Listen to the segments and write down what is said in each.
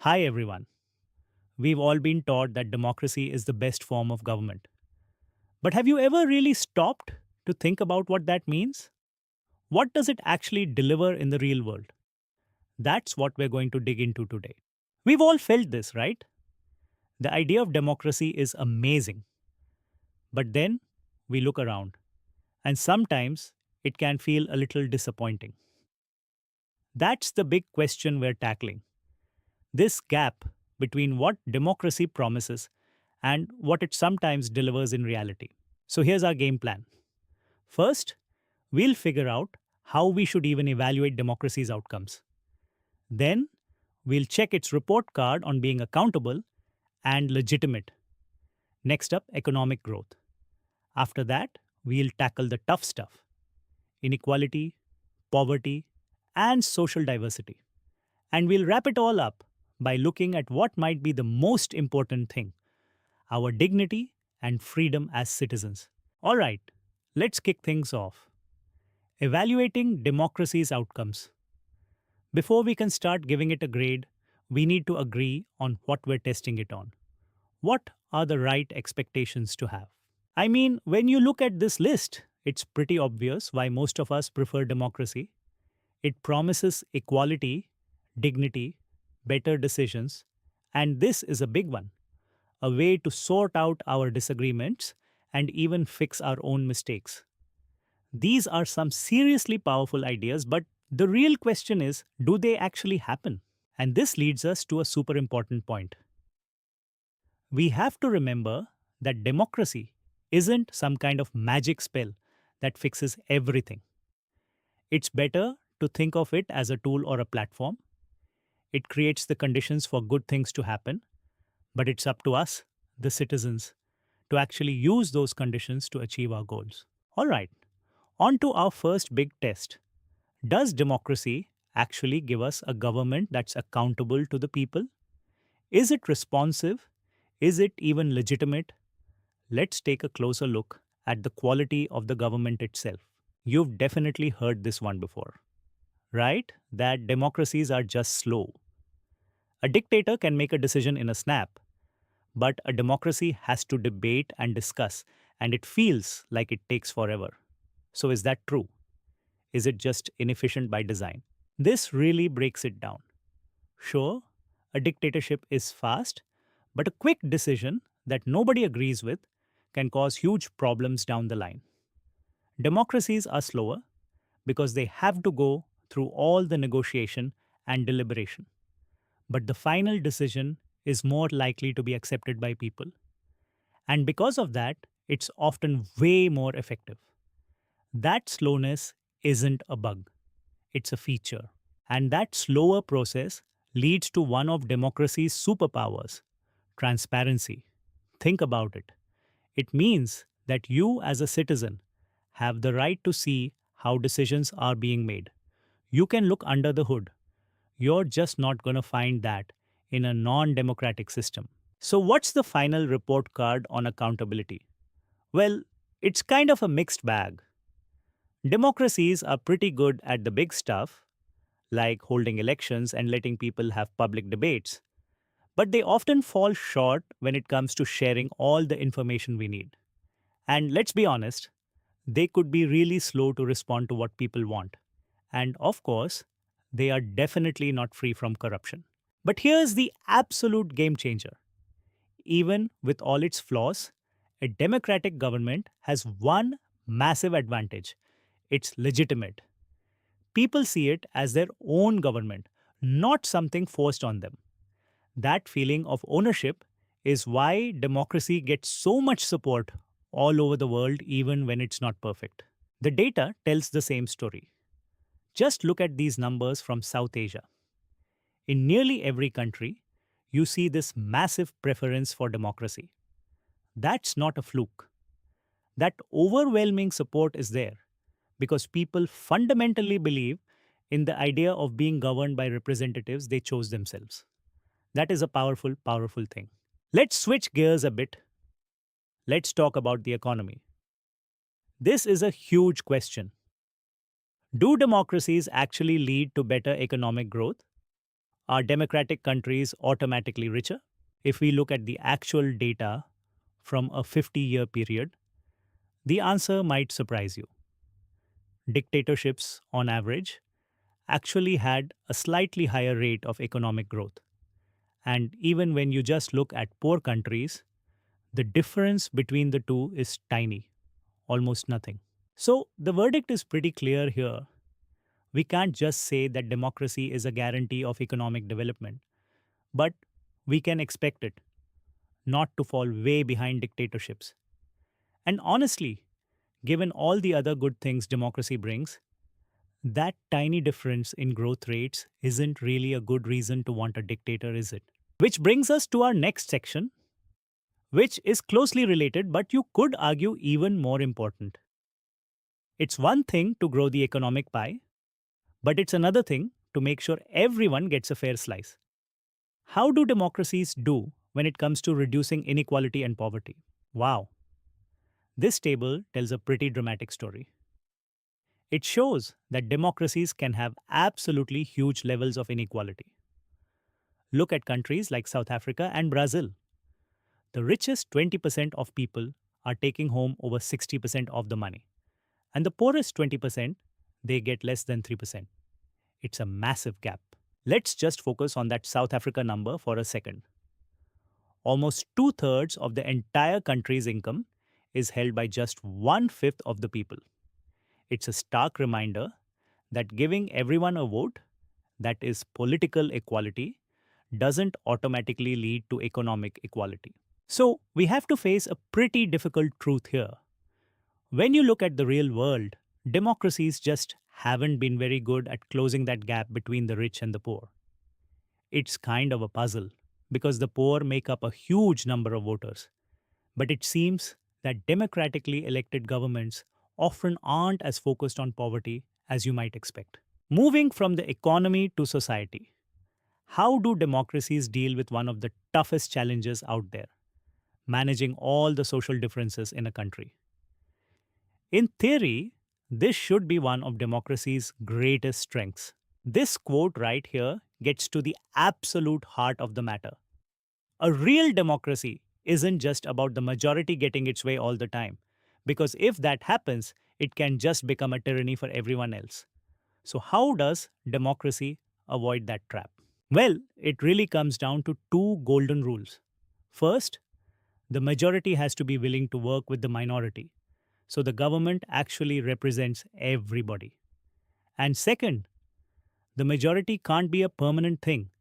Hi everyone. We've all been taught that democracy is the best form of government. But have you ever really stopped to think about what that means? What does it actually deliver in the real world? That's what we're going to dig into today. We've all felt this, right? The idea of democracy is amazing. But then we look around, and sometimes it can feel a little disappointing. That's the big question we're tackling. This gap between what democracy promises and what it sometimes delivers in reality. So here's our game plan. First, we'll figure out how we should even evaluate democracy's outcomes. Then, we'll check its report card on being accountable and legitimate. Next up, economic growth. After that, we'll tackle the tough stuff: inequality, poverty, and social diversity. And we'll wrap it all up by looking at what might be the most important thing: our dignity and freedom as citizens. All right, let's kick things off. Evaluating democracy's outcomes. Before we can start giving it a grade, we need to agree on what we're testing it on. What are the right expectations to have? I mean, when you look at this list, it's pretty obvious why most of us prefer democracy. It promises equality, dignity, better decisions, and this is a big one: a way to sort out our disagreements and even fix our own mistakes. These are some seriously powerful ideas, but the real question is, do they actually happen? And this leads us to a super important point. We have to remember that democracy isn't some kind of magic spell that fixes everything. It's better to think of it as a tool or a platform. It creates the conditions for good things to happen, but it's up to us, the citizens, to actually use those conditions to achieve our goals. All right, on to our first big test. Does democracy actually give us a government that's accountable to the people? Is it responsive? Is it even legitimate? Let's take a closer look at the quality of the government itself. You've definitely heard this one before, right? That democracies are just slow. A dictator can make a decision in a snap, but a democracy has to debate and discuss, and it feels like it takes forever. So, is that true? Is it just inefficient by design? This really breaks it down. Sure, a dictatorship is fast, but a quick decision that nobody agrees with can cause huge problems down the line. Democracies are slower because they have to go through all the negotiation and deliberation. But the final decision is more likely to be accepted by people. And because of that, it's often way more effective. That slowness isn't a bug, it's a feature. And that slower process leads to one of democracy's superpowers: transparency. Think about it. It means that you, as a citizen, have the right to see how decisions are being made. You can look under the hood. You're just not going to find that in a non democratic system. So, what's the final report card on accountability? Well, it's kind of a mixed bag. Democracies are pretty good at the big stuff, like holding elections and letting people have public debates, but they often fall short when it comes to sharing all the information we need. And let's be honest, they could be really slow to respond to what people want. And of course, they are definitely not free from corruption. But here's the absolute game changer. Even with all its flaws, a democratic government has one massive advantage: it's legitimate. People see it as their own government, not something forced on them. That feeling of ownership is why democracy gets so much support all over the world, even when it's not perfect. The data tells the same story. Just look at these numbers from South Asia. In nearly every country, you see this massive preference for democracy. That's not a fluke. That overwhelming support is there because people fundamentally believe in the idea of being governed by representatives they chose themselves. That is a powerful, powerful thing. Let's switch gears a bit. Let's talk about the economy. This is a huge question. Do democracies actually lead to better economic growth? Are democratic countries automatically richer? If we look at the actual data from a 50-year period, the answer might surprise you. Dictatorships, on average, actually had a slightly higher rate of economic growth. And even when you just look at poor countries, the difference between the two is tiny, almost nothing. So the verdict is pretty clear here. We can't just say that democracy is a guarantee of economic development, but we can expect it not to fall way behind dictatorships. And honestly, given all the other good things democracy brings, that tiny difference in growth rates isn't really a good reason to want a dictator, is it? Which brings us to our next section, which is closely related, but you could argue even more important. It's one thing to grow the economic pie, but it's another thing to make sure everyone gets a fair slice. How do democracies do when it comes to reducing inequality and poverty? Wow, this table tells a pretty dramatic story. It shows that democracies can have absolutely huge levels of inequality. Look at countries like South Africa and Brazil. The richest 20% of people are taking home over 60% of the money, and the poorest 20%, they get less than 3%. It's a massive gap. Let's just focus on that South Africa number for a second. Almost two-thirds of the entire country's income is held by just one-fifth of the people. It's a stark reminder that giving everyone a vote, that is political equality, doesn't automatically lead to economic equality. So, we have to face a pretty difficult truth here. When you look at the real world, democracies just haven't been very good at closing that gap between the rich and the poor. It's kind of a puzzle because the poor make up a huge number of voters. But it seems that democratically elected governments often aren't as focused on poverty as you might expect. Moving from the economy to society, how do democracies deal with one of the toughest challenges out there? Managing all the social differences in a country. In theory, this should be one of democracy's greatest strengths. This quote right here gets to the absolute heart of the matter. A real democracy isn't just about the majority getting its way all the time, because if that happens, it can just become a tyranny for everyone else. So, how does democracy avoid that trap? Well, it really comes down to two golden rules. First, the majority has to be willing to work with the minority, so the government actually represents everybody. And second, the majority can't be a permanent thing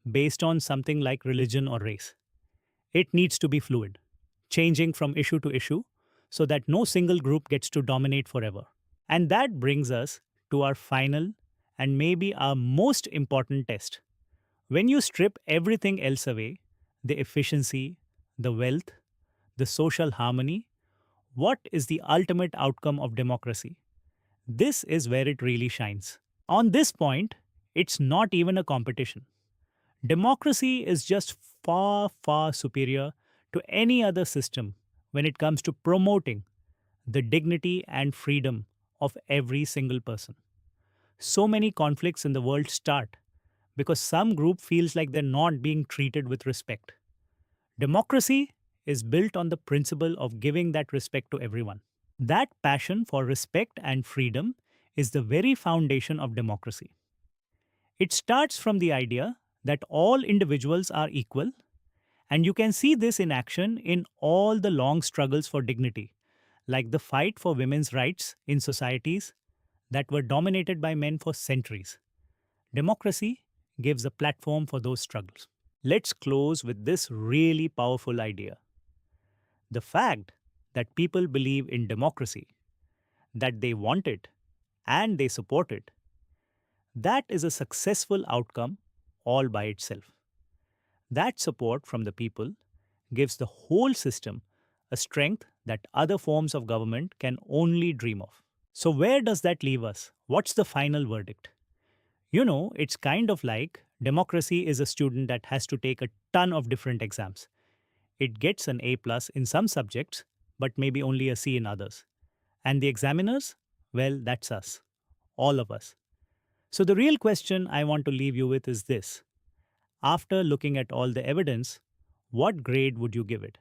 based on something like religion or race. It needs to be fluid, changing from issue to issue so that no single group gets to dominate forever. And that brings us to our final and maybe our most important test. When you strip everything else away, the efficiency, the wealth, the social harmony, what is the ultimate outcome of democracy? This is where it really shines. On this point, it's not even a competition. Democracy is just far, far superior to any other system when it comes to promoting the dignity and freedom of every single person. So many conflicts in the world start because some group feels like they're not being treated with respect. Democracy is built on the principle of giving that respect to everyone. That passion for respect and freedom is the very foundation of democracy. It starts from the idea that all individuals are equal, and you can see this in action in all the long struggles for dignity, like the fight for women's rights in societies that were dominated by men for centuries. Democracy gives a platform for those struggles. Let's close with this really powerful idea. The fact that people believe in democracy, that they want it, and they support it, that is a successful outcome all by itself. That support from the people gives the whole system a strength that other forms of government can only dream of. So, where does that leave us? What's the final verdict? It's kind of like democracy is a student that has to take a ton of different exams. It gets an A plus in some subjects, but maybe only a C in others. And the examiners? Well, that's us, all of us. So, the real question I want to leave you with is this. After looking at all the evidence, what grade would you give it?